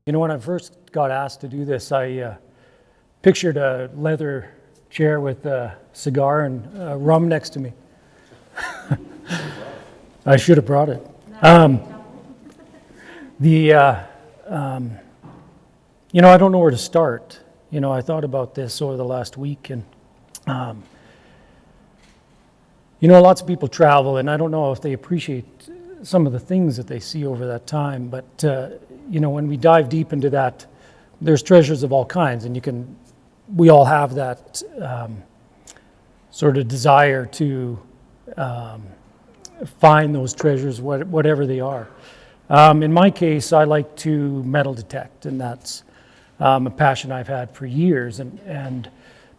You know, when I first got asked to do this, I pictured a leather chair with a cigar and rum next to me. I should have brought it. You know, I don't know where to start. You know, I thought about this over the last week, and you know, lots of people travel, and I don't know if they appreciate some of the things that they see over that time, but you know, when we dive deep into that, there's treasures of all kinds, and we all have that sort of desire to find those treasures, whatever they are. In my case, I like to metal detect, and that's a passion I've had for years, and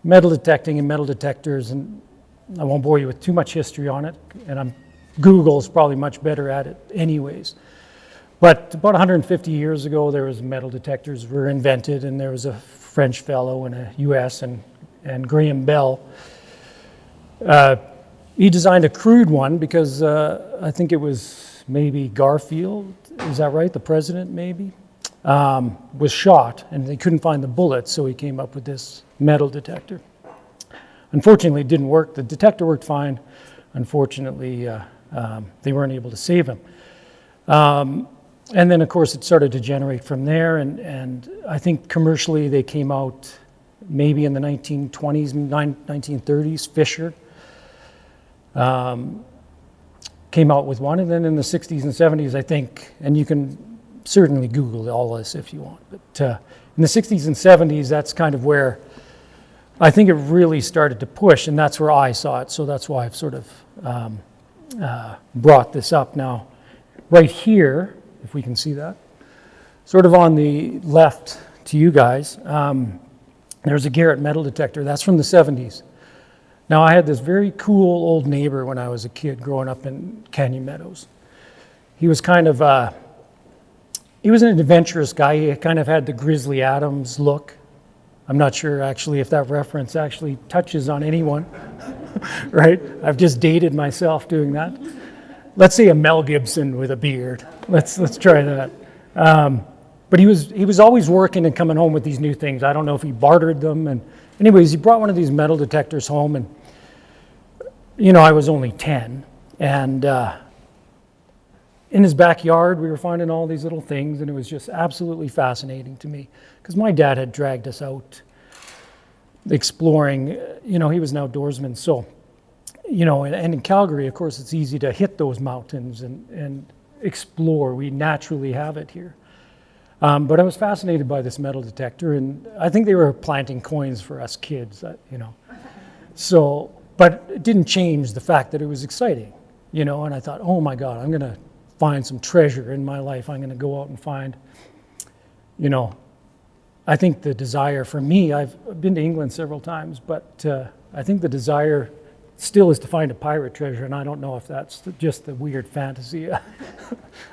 metal detecting and metal detectors, and I won't bore you with too much history on it, and Google's probably much better at it anyways. But about 150 years ago, there was metal detectors were invented, and there was a French fellow in the US, and Graham Bell. He designed a crude one because I think it was maybe Garfield, is that right? The president maybe, was shot, and they couldn't find the bullet, so he came up with this metal detector. Unfortunately, it didn't work. The detector worked fine. Unfortunately, they weren't able to save him. And then, of course, it started to generate from there, and I think commercially they came out maybe in the 1920s, 1930s. Fisher came out with one, and then in the 60s and 70s, I think, and you can certainly Google all this if you want, but in the 60s and 70s, that's kind of where I think it really started to push, and that's where I saw it, so that's why I've sort of brought this up now. Right here, if we can see that, sort of on the left to you guys, there's a Garrett metal detector. That's from the 70s. Now, I had this very cool old neighbor when I was a kid growing up in Canyon Meadows. He was kind of, he was an adventurous guy. He kind of had the Grizzly Adams look. I'm not sure actually if that reference actually touches on anyone, right? I've just dated myself doing that. Let's say a Mel Gibson with a beard. Let's try that. But he was always working and coming home with these new things. I don't know if he bartered them. And anyways, he brought one of these metal detectors home, and you know, I was only 10, and in his backyard we were finding all these little things, and it was just absolutely fascinating to me because my dad had dragged us out exploring. You know, he was an outdoorsman, so you know, and in Calgary, of course, it's easy to hit those mountains and explore. We naturally have it here. But I was fascinated by this metal detector, and I think they were planting coins for us kids, you know. So, but it didn't change the fact that it was exciting, you know, and I thought, oh my God, I'm going to find some treasure in my life. I'm going to go out and find, you know, I think the desire for me, I've been to England several times, but I think the desire still is to find a pirate treasure, and I don't know if that's just the weird fantasy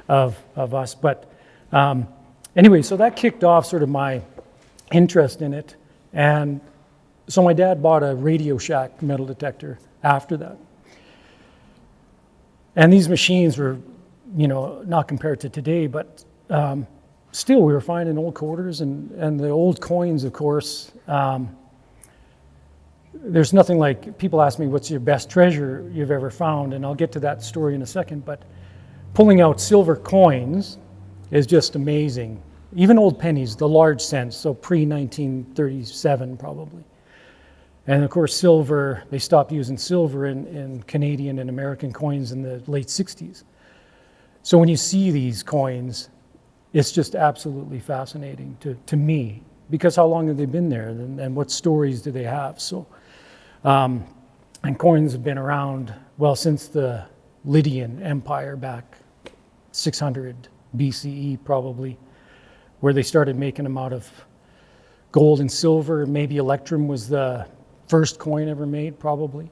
of us, but anyway, so that kicked off sort of my interest in it, and so my dad bought a Radio Shack metal detector after that. And these machines were, you know, not compared to today, but still we were finding old quarters and the old coins, of course. There's nothing like, people ask me, what's your best treasure you've ever found? And I'll get to that story in a second, but pulling out silver coins is just amazing. Even old pennies, the large cents, so pre-1937 probably. And of course silver, they stopped using silver in Canadian and American coins in the late 60s. So when you see these coins, it's just absolutely fascinating to me, because how long have they been there, and what stories do they have? So, and coins have been around, well, since the Lydian Empire back 600 BCE probably, where they started making them out of gold and silver. Maybe electrum was the first coin ever made, probably.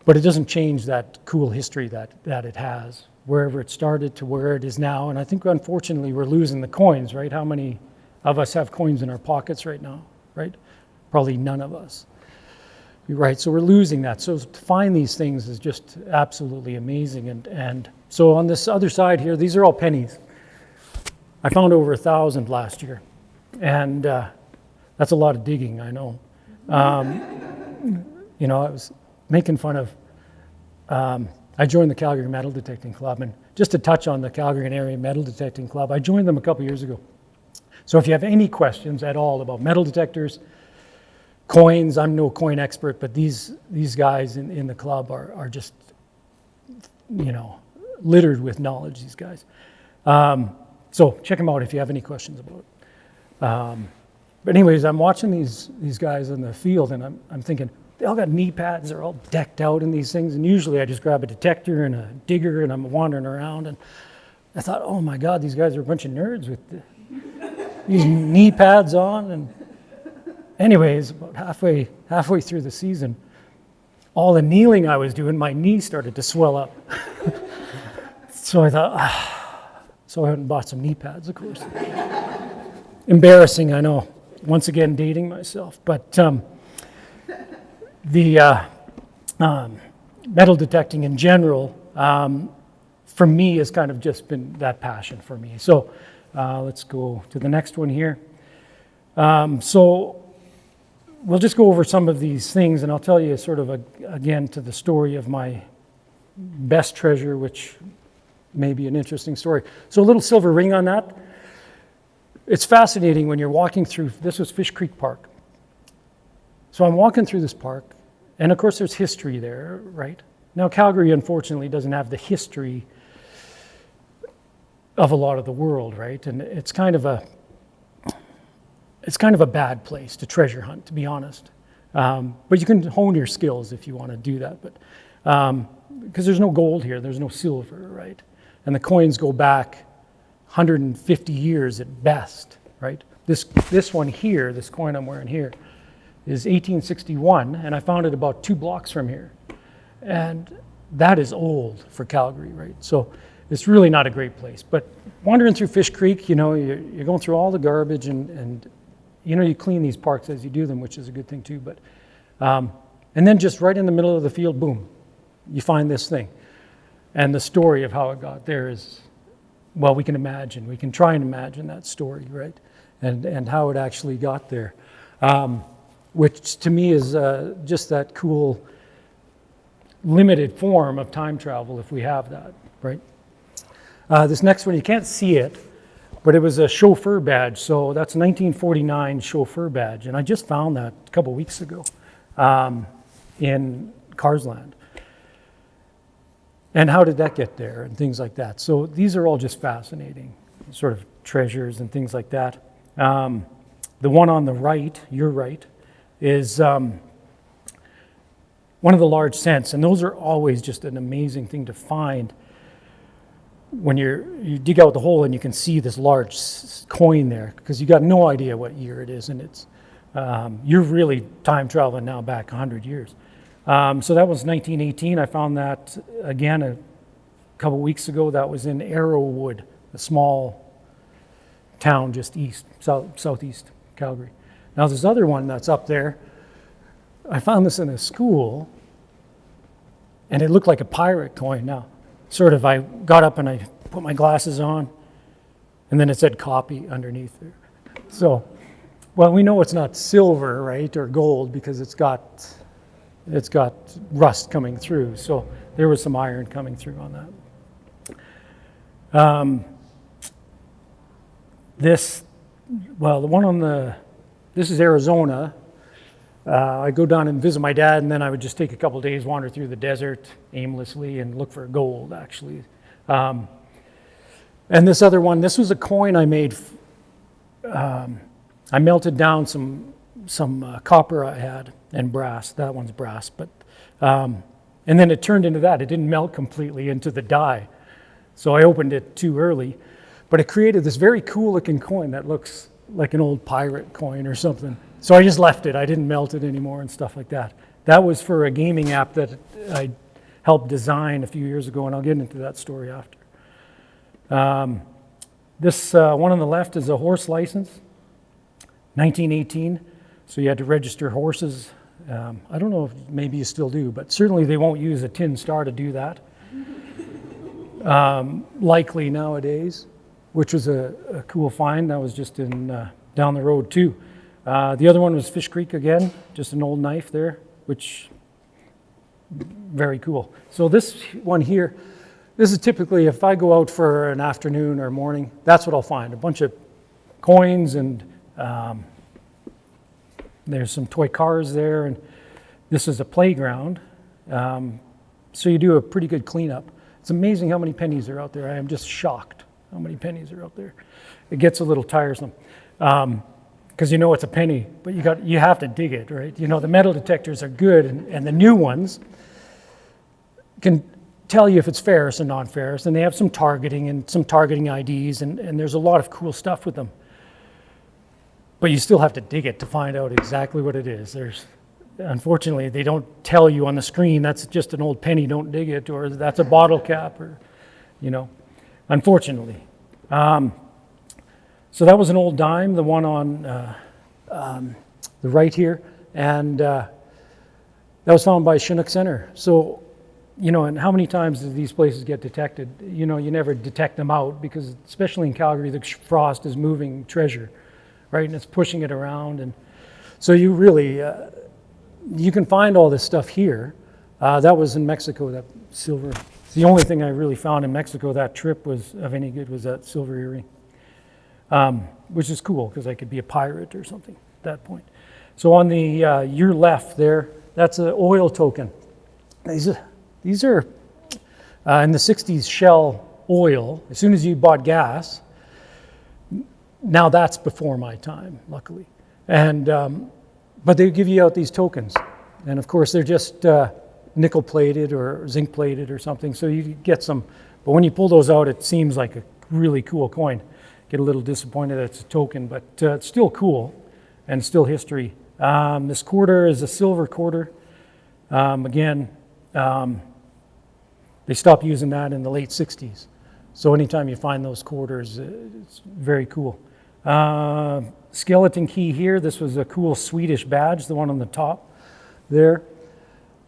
But it doesn't change that cool history that it has, wherever it started to where it is now. And I think, unfortunately, we're losing the coins, right? How many of us have coins in our pockets right now, right? Probably none of us. Right, so we're losing that. So to find these things is just absolutely amazing. And so on this other side here, these are all pennies. I found over 1,000 last year, and that's a lot of digging, I know. You know, I was making fun of, I joined the Calgary Metal Detecting Club, and just to touch on the Calgary and Area Metal Detecting Club, I joined them a couple years ago. So if you have any questions at all about metal detectors, coins, I'm no coin expert, but these guys in the club are just, you know, littered with knowledge, these guys. So check them out if you have any questions about it. But anyways, I'm watching these guys in the field, and I'm thinking, they all got knee pads, they're all decked out in these things, and usually I just grab a detector and a digger and I'm wandering around, and I thought, oh my God, these guys are a bunch of nerds with these knee pads on. And anyways, about halfway through the season, all the kneeling I was doing, my knee started to swell up. So I thought, so I went and bought some knee pads, of course. Embarrassing, I know. Once again, dating myself. But the metal detecting in general, for me, has kind of just been that passion for me. So let's go to the next one here. So we'll just go over some of these things, and I'll tell you sort of, again, to the story of my best treasure, which may be an interesting story. So a little silver ring on that. It's fascinating when you're walking through, this was Fish Creek Park. So I'm walking through this park, and of course there's history there, right? Now Calgary, unfortunately, doesn't have the history of a lot of the world, right? And it's kind of a bad place to treasure hunt, to be honest. But you can hone your skills if you want to do that. But because there's no gold here, there's no silver, right? And the coins go back 150 years at best, right? This one here, this coin I'm wearing here, is 1861, and I found it about 2 blocks from here. And that is old for Calgary, right? So it's really not a great place. But wandering through Fish Creek, you know, you're going through all the garbage, and you know, you clean these parks as you do them, which is a good thing too. But and then just right in the middle of the field, boom, you find this thing. And the story of how it got there is, well, we can try and imagine that story, right? And how it actually got there, which to me is just that cool limited form of time travel if we have that, right? This next one, you can't see it, but it was a chauffeur badge. So that's a 1949 chauffeur badge. And I just found that a couple weeks ago in Carsland. And how did that get there and things like that. So these are all just fascinating sort of treasures and things like that. The one on the right, your right, is one of the large cents. And those are always just an amazing thing to find when you dig out the hole and you can see this large coin there, because you got no idea what year it is. And it's you're really time traveling now back 100 years. So that was 1918. I found that again a couple weeks ago. That was in Arrowwood, a small town just southeast Calgary. Now this other one that's up there, I found this in a school, and it looked like a pirate coin. Now, sort of, I got up and I put my glasses on, and then it said copy underneath there. So, well, we know it's not silver, right, or gold, because it's got rust coming through. So there was some iron coming through on that. This is Arizona. I go down and visit my dad, and then I would just take a couple days, wander through the desert aimlessly and look for gold, actually. And this other one, this was a coin I made. I melted down some copper I had and brass. That one's brass, but and then it turned into that. It didn't melt completely into the die, so I opened it too early. But it created this very cool looking coin that looks like an old pirate coin or something. So I just left it. I didn't melt it anymore and stuff like that. That was for a gaming app that I helped design a few years ago, and I'll get into that story after. This one on the left is a horse license, 1918. So you had to register horses. I don't know if maybe you still do, but certainly they won't use a tin star to do that. Likely nowadays. which was a cool find. That was just in down the road too. The other one was Fish Creek again, just an old knife there, which very cool. So this one here, this is typically if I go out for an afternoon or morning, that's what I'll find. A bunch of coins and there's some toy cars there, and this is a playground. So you do a pretty good cleanup. It's amazing how many pennies are out there. I am just shocked how many pennies are out there. It gets a little tiresome because you know it's a penny, but you have to dig it, right? You know, the metal detectors are good, and the new ones can tell you if it's ferrous or non-ferrous, and they have some targeting and some targeting IDs, and there's a lot of cool stuff with them. But you still have to dig it to find out exactly what it is. Unfortunately, they don't tell you on the screen, that's just an old penny, don't dig it, or that's a bottle cap, or, you know, unfortunately. So that was an old dime, the one on the right here, and that was found by Chinook Center. So, you know, and how many times do these places get detected? You know, you never detect them out because, especially in Calgary, the frost is moving treasure, right? And it's pushing it around. And so you really, you can find all this stuff here. That was in Mexico, that silver. It's the only thing I really found in Mexico that trip was of any good was that silver earring, which is cool because I could be a pirate or something at that point. So on the your left there, that's an oil token. These are in the 60s Shell oil. As soon as you bought gas, now that's before my time, luckily. And but they give you out these tokens, and of course they're just nickel plated or zinc plated or something. So you get some, but when you pull those out, it seems like a really cool coin. Get a little disappointed that it's a token, but it's still cool and still history. This quarter is a silver quarter. Again. They stopped using that in the late 60s. So anytime you find those quarters, it's very cool. Skeleton key here. This was a cool Swedish badge, the one on the top there.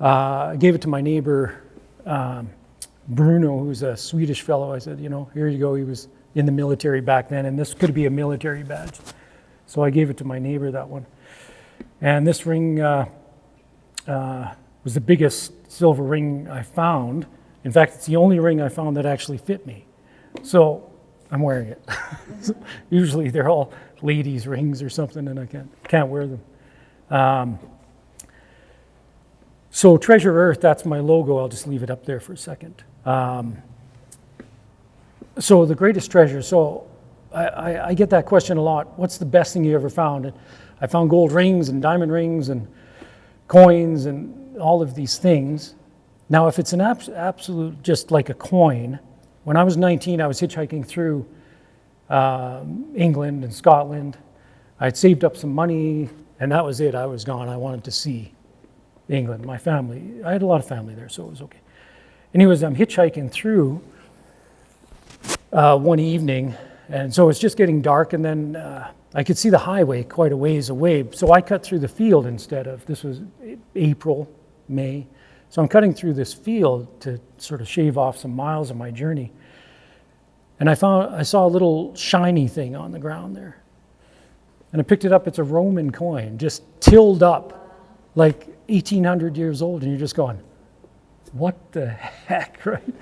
I gave it to my neighbor, Bruno, who's a Swedish fellow. I said, you know, here you go. He was in the military back then, and this could be a military badge. So I gave it to my neighbor, that one. And this ring was the biggest silver ring I found. In fact, it's the only ring I found that actually fit me. So I'm wearing it. Usually they're all ladies' rings or something, and I can't wear them. So Treasure Earth, that's my logo. I'll just leave it up there for a second. So the greatest treasure. So I get that question a lot. What's the best thing you ever found? And I found gold rings and diamond rings and coins and all of these things. Now, if it's an absolute, just like a coin, when I was 19, I was hitchhiking through England and Scotland. I had saved up some money, and that was it. I was gone. I wanted to see England, my family. I had a lot of family there, so it was okay. Anyways, I'm hitchhiking through one evening, and so it's just getting dark, and then I could see the highway quite a ways away, so I cut through the field instead of, this was April, May. So I'm cutting through this field to sort of shave off some miles of my journey. And I saw a little shiny thing on the ground there. And I picked it up. It's a Roman coin, just tilled up, like 1,800 years old. And you're just going, what the heck, right?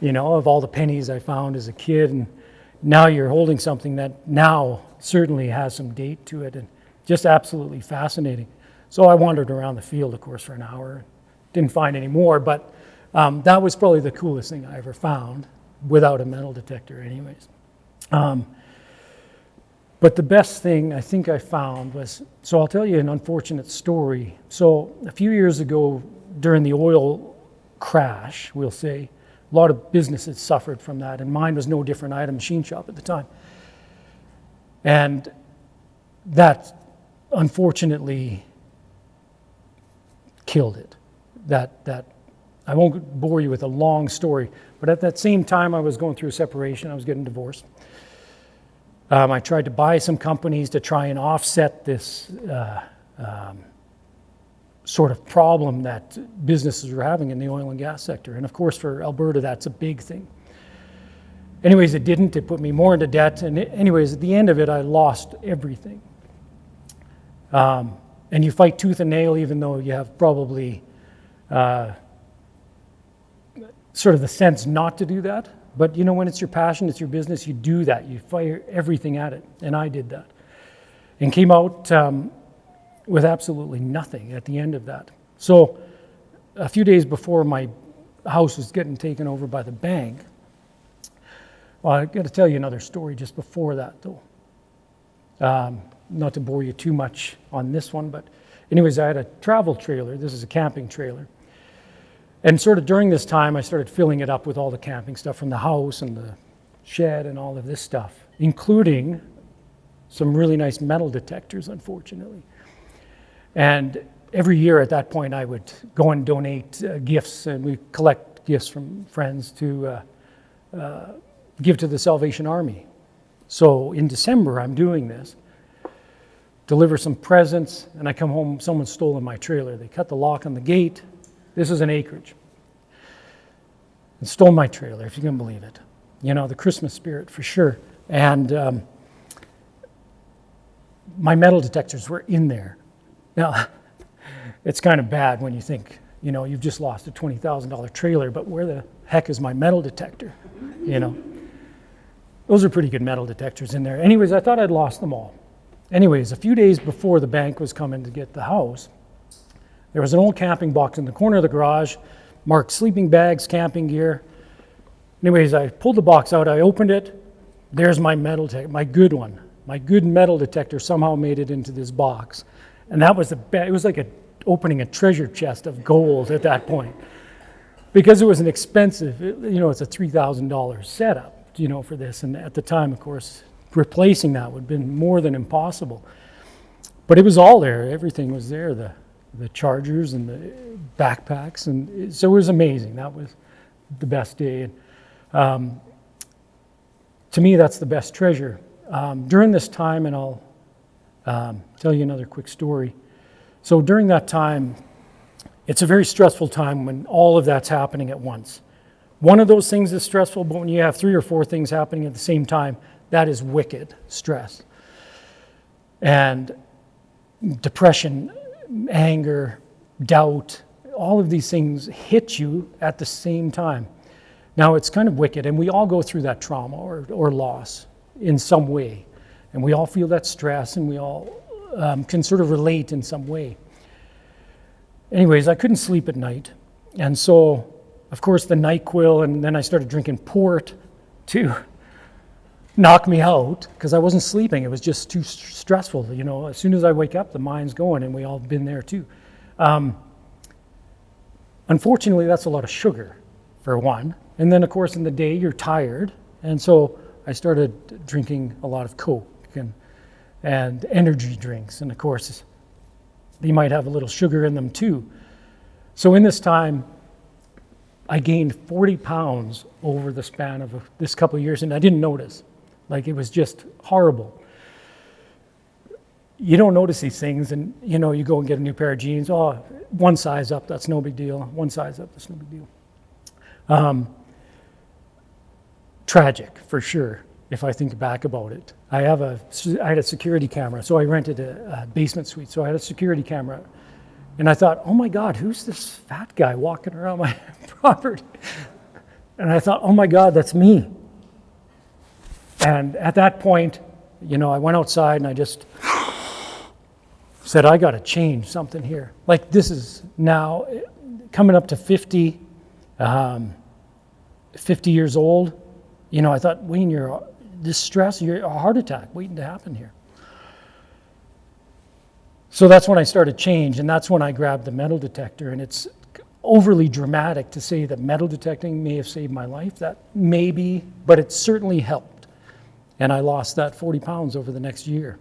You know, of all the pennies I found as a kid. And now you're holding something that now certainly has some date to it. And just absolutely fascinating. So I wandered around the field, of course, for an hour. Didn't find any more, but that was probably the coolest thing I ever found without a metal detector anyways. But the best thing I think I found was, so I'll tell you an unfortunate story. So a few years ago during the oil crash, we'll say, a lot of businesses suffered from that, and mine was no different. I had a machine shop at the time. And that unfortunately killed it. That I won't bore you with a long story, but at that same time I was going through a separation. I was getting divorced. I tried to buy some companies to try and offset this sort of problem that businesses were having in the oil and gas sector. And of course for Alberta that's a big thing. Anyways, it didn't. It put me more into debt. And anyways, at the end of it, I lost everything. And you fight tooth and nail, even though you have probably sort of the sense not to do that. But you know, when it's your passion, it's your business, you do that. You fire everything at it. And I did that. And came out with absolutely nothing at the end of that. So a few days before my house was getting taken over by the bank, well, I've got to tell you another story just before that, though. Not to bore you too much on this one, but anyways, I had a travel trailer. This is a camping trailer. And sort of during this time, I started filling it up with all the camping stuff from the house and the shed and all of this stuff, including some really nice metal detectors, unfortunately. And every year at that point, I would go and donate gifts, and we collect gifts from friends to give to the Salvation Army. So in December, I'm doing this, deliver some presents, and I come home, someone's stolen my trailer. They cut the lock on the gate. This is an acreage. And stole my trailer, if you can believe it. You know, the Christmas spirit for sure. And my metal detectors were in there. Now, it's kind of bad when you think, you know, you've just lost a $20,000 trailer, but where the heck is my metal detector? You know, those are pretty good metal detectors in there. Anyways, I thought I'd lost them all. Anyways, a few days before the bank was coming to get the house, there was an old camping box in the corner of the garage, marked sleeping bags, camping gear. Anyways, I pulled the box out, I opened it. There's my metal detector, my good one. My good metal detector somehow made it into this box. And that was it was like opening a treasure chest of gold at that point. Because it was an expensive, you know, it's a $3,000 setup, you know, for this. And at the time, of course, replacing that would have been more than impossible. But it was all there. Everything was there, the chargers and the backpacks. And so it was amazing. That was the best day. And to me, that's the best treasure. During this time, and I'll tell you another quick story. So during that time, it's a very stressful time when all of that's happening at once. One of those things is stressful, but when you have 3 or 4 things happening at the same time, that is wicked stress. And depression, anger, doubt, all of these things hit you at the same time. Now, it's kind of wicked, and we all go through that trauma or loss in some way. And we all feel that stress, and we all can sort of relate in some way. Anyways, I couldn't sleep at night. And so, of course, the NyQuil, and then I started drinking port to knock me out because I wasn't sleeping. It was just too stressful. You know, as soon as I wake up, the mind's going, and we all been there too. Unfortunately, that's a lot of sugar, for one. And then, of course, in the day, you're tired. And so I started drinking a lot of Coke and energy drinks. And, of course, they might have a little sugar in them too. So in this time, I gained 40 pounds over the span of this couple of years, and I didn't notice. Like, it was just horrible. You don't notice these things, and, you know, you go and get a new pair of jeans. Oh, one size up, that's no big deal. One size up, that's no big deal. Tragic, for sure, if I think back about it. I had a security camera, so I rented a basement suite. So I had a security camera, and I thought, oh my God, who's this fat guy walking around my property? And I thought, oh my God, that's me. And at that point, you know, I went outside and I just said, I got to change something here. Like, this is now coming up to 50 years old. You know, I thought, Wayne, this stress, you're a heart attack waiting to happen here. So that's when I started change, and that's when I grabbed the metal detector. And it's overly dramatic to say that metal detecting may have saved my life. That may be, but it certainly helped. And I lost that 40 pounds over the next year.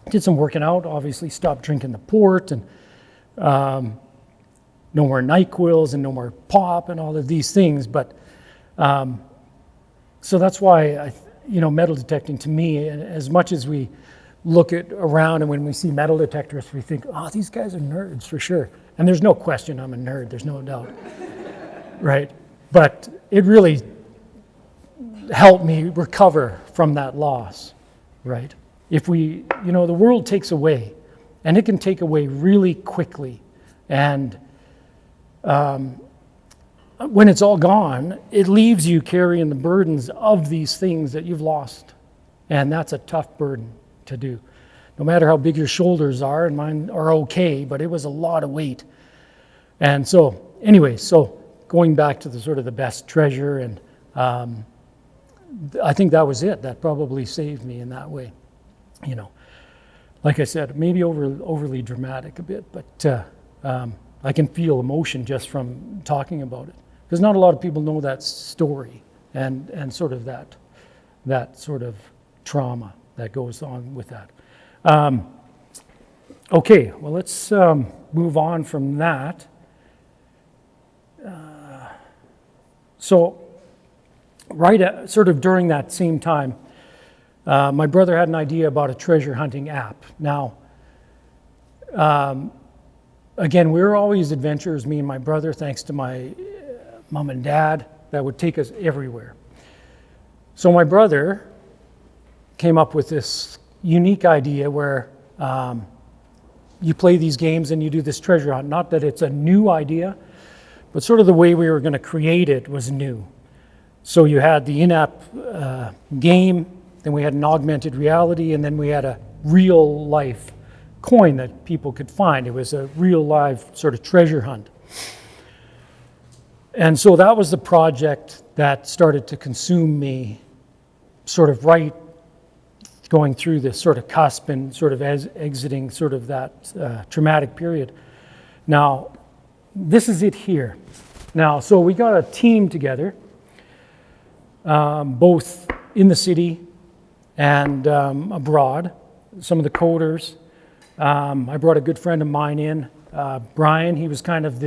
Did some working out, obviously stopped drinking the port, and no more NyQuils and no more pop and all of these things. But so that's why metal detecting to me, as much as we look around and when we see metal detectors, we think, oh, these guys are nerds for sure. And there's no question I'm a nerd, there's no doubt, right? But it really help me recover from that loss, right? If we, the world takes away, and it can take away really quickly. And when it's all gone, it leaves you carrying the burdens of these things that you've lost. And that's a tough burden to do. No matter how big your shoulders are, and mine are okay, but it was a lot of weight. And so, anyway, going back to the sort of the best treasure, and I think that was it. That probably saved me in that way. Like I said, maybe overly dramatic a bit, but I can feel emotion just from talking about it. Because not a lot of people know that story and sort of that sort of trauma that goes on with that. Okay, well, let's move on from that. So sort of during that same time, my brother had an idea about a treasure hunting app. Now, again, we were always adventurers, me and my brother, thanks to my mom and dad, that would take us everywhere. So my brother came up with this unique idea where you play these games and you do this treasure hunt. Not that it's a new idea, but sort of the way we were going to create it was new. So you had the in-app game, then we had an augmented reality, and then we had a real life coin that people could find. It was a real live sort of treasure hunt. And so that was the project that started to consume me, sort of right going through this sort of cusp and sort of exiting sort of that traumatic period. Now, this is it here. Now, so we got a team together, both in the city and abroad, some of the coders. I brought a good friend of mine in, Brian. He was kind of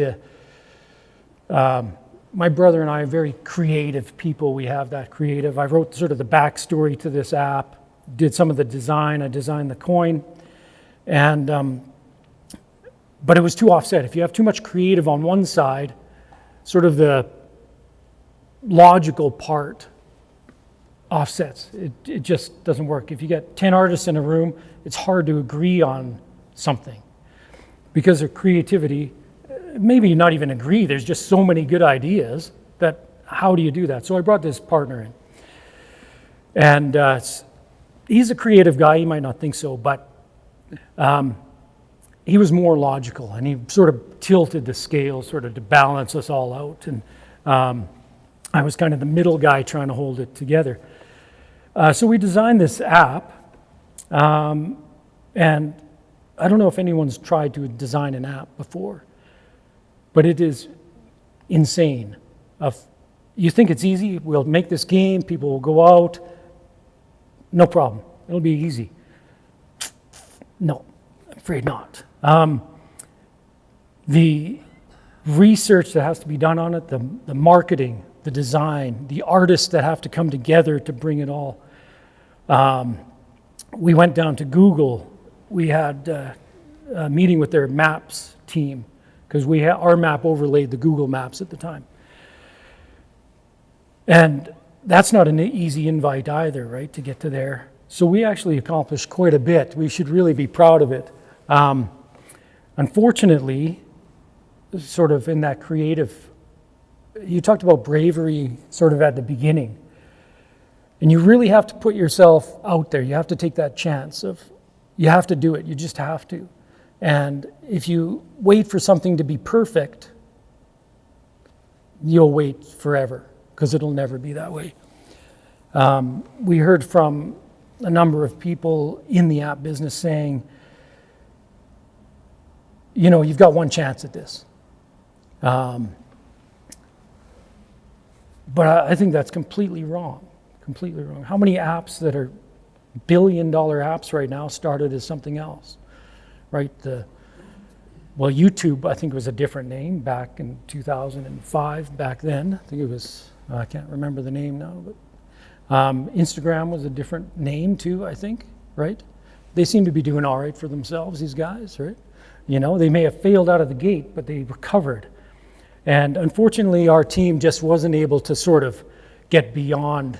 my brother and I are very creative people. We have that creative. I wrote sort of the backstory to this app, did some of the design. I designed the coin. And, but it was too offset. If you have too much creative on one side, sort of the logical part offsets. It just doesn't work. If you get 10 artists in a room, it's hard to agree on something because of creativity. Maybe not even agree. There's just so many good ideas that how do you do that? So I brought this partner in. And he's a creative guy. You might not think so, but he was more logical, and he sort of tilted the scale sort of to balance us all out. And I was kind of the middle guy trying to hold it together. So we designed this app, and I don't know if anyone's tried to design an app before, but it is insane. You think it's easy, we'll make this game, people will go out, no problem, it'll be easy. No, I'm afraid not. The research that has to be done on it, the marketing, the design, the artists that have to come together to bring it all. We went down to Google. We had a meeting with their maps team because our map overlaid the Google Maps at the time. And that's not an easy invite either, right, to get to there. So we actually accomplished quite a bit. We should really be proud of it. Unfortunately, sort of in that creative, you talked about bravery sort of at the beginning. And you really have to put yourself out there. You have to take that chance you have to do it. You just have to. And if you wait for something to be perfect, you'll wait forever because it'll never be that way. We heard from a number of people in the app business saying, you've got one chance at this. But I think that's completely wrong. Completely wrong. How many apps that are billion-dollar apps right now started as something else, right? YouTube, I think, was a different name back in 2005. Back then, I think it was, I can't remember the name now, but Instagram was a different name too, I think, right? They seem to be doing all right for themselves, these guys, right? They may have failed out of the gate, but they recovered. And unfortunately, our team just wasn't able to sort of get beyond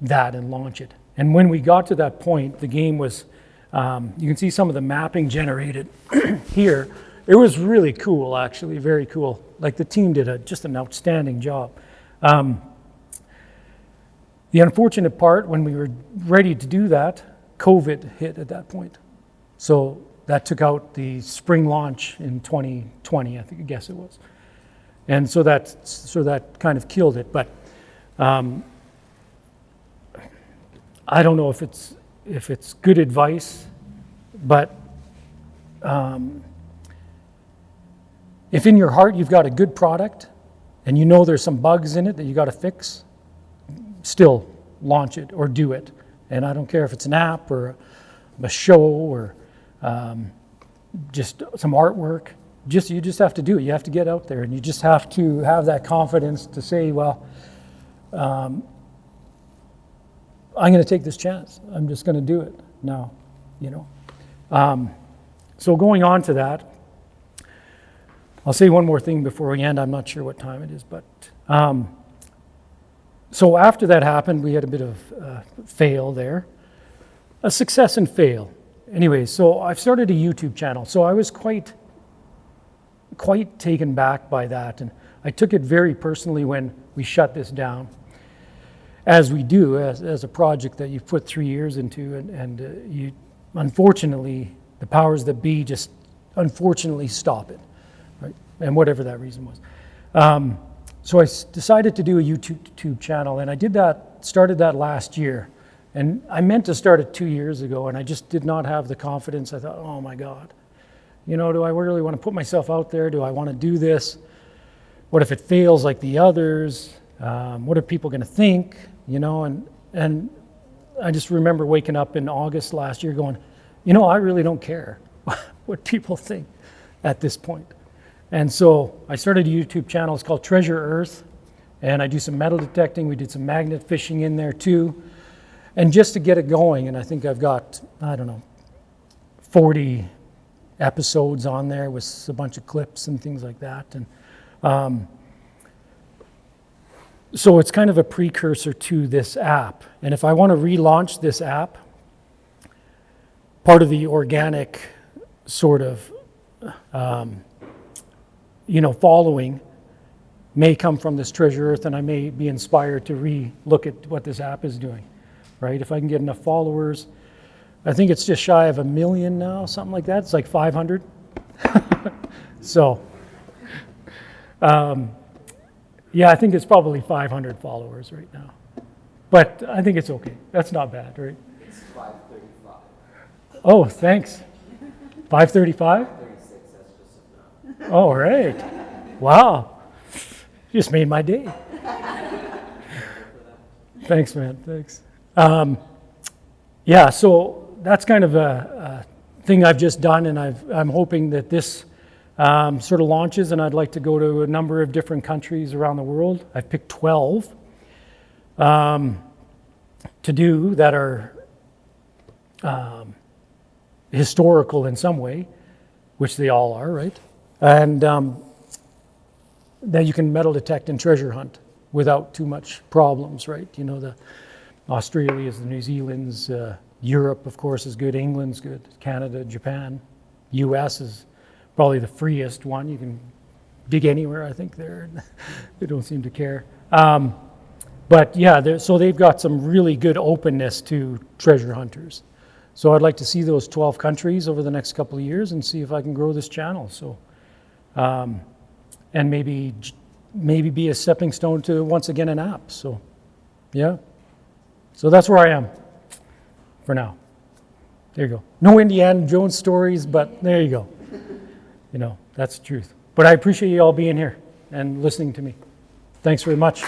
that and launch it. And when we got to that point, the game was, you can see some of the mapping generated here. It was really cool, actually, very cool. Like the team did just an outstanding job. The unfortunate part, when we were ready to do that, COVID hit at that point. So that took out the spring launch in 2020, I guess it was. And so that kind of killed it. But I don't know if it's good advice, but if in your heart you've got a good product and you know there's some bugs in it that you got to fix, still launch it or do it. And I don't care if it's an app or a show or just some artwork. You just have to do it. You have to get out there, and you just have to have that confidence to say, well, I'm going to take this chance. I'm just going to do it now, you know. So going on to that, I'll say one more thing before we end. I'm not sure what time it is, but so after that happened, we had a bit of fail there, a success and fail. Anyway, so I've started a YouTube channel. So I was quite taken back by that, and I took it very personally when we shut this down, as we do as a project that you've put 3 years into, and you unfortunately the powers that be just unfortunately stop it, right? And whatever that reason was. So I decided to do a YouTube channel, and I started that last year. And I meant to start it 2 years ago, and I just did not have the confidence. I thought, oh my God, you know, do I really want to put myself out there? Do I want to do this? What if it fails like the others? What are people going to think? You know, and I just remember waking up in August last year going, you know, I really don't care what people think at this point. And so I started a YouTube channel. It's called Treasure Earth, and I do some metal detecting. We did some magnet fishing in there too. And just to get it going, and I think I've got, 40 episodes on there with a bunch of clips and things like that. And so it's kind of a precursor to this app. And if I want to relaunch this app, part of the organic sort of, following may come from this Treasure Earth, and I may be inspired to re-look at what this app is doing. Right? If I can get enough followers, I think it's just shy of 1 million now, something like that. It's like 500. So, I think it's probably 500 followers right now. But I think it's okay. That's not bad, right? It's 535. Oh, thanks. 535? 536, that's just enough. All right. Wow. Just made my day. Thanks, man. Thanks. So that's kind of a thing I've just done, and I'm hoping that this sort of launches, and I'd like to go to a number of different countries around the world. I've picked 12 to do that are historical in some way, which they all are, right? And that you can metal detect and treasure hunt without too much problems, right? You know, the Australia's, the New Zealand's, Europe, of course, is good. England's good. Canada, Japan, U.S. is probably the freest one. You can dig anywhere, I think, there. They don't seem to care. So they've got some really good openness to treasure hunters. So I'd like to see those 12 countries over the next couple of years and see if I can grow this channel. So, and maybe be a stepping stone to once again an app. So, yeah. So that's where I am for now. There you go. No Indiana Jones stories, but there you go. You know, that's the truth. But I appreciate you all being here and listening to me. Thanks very much.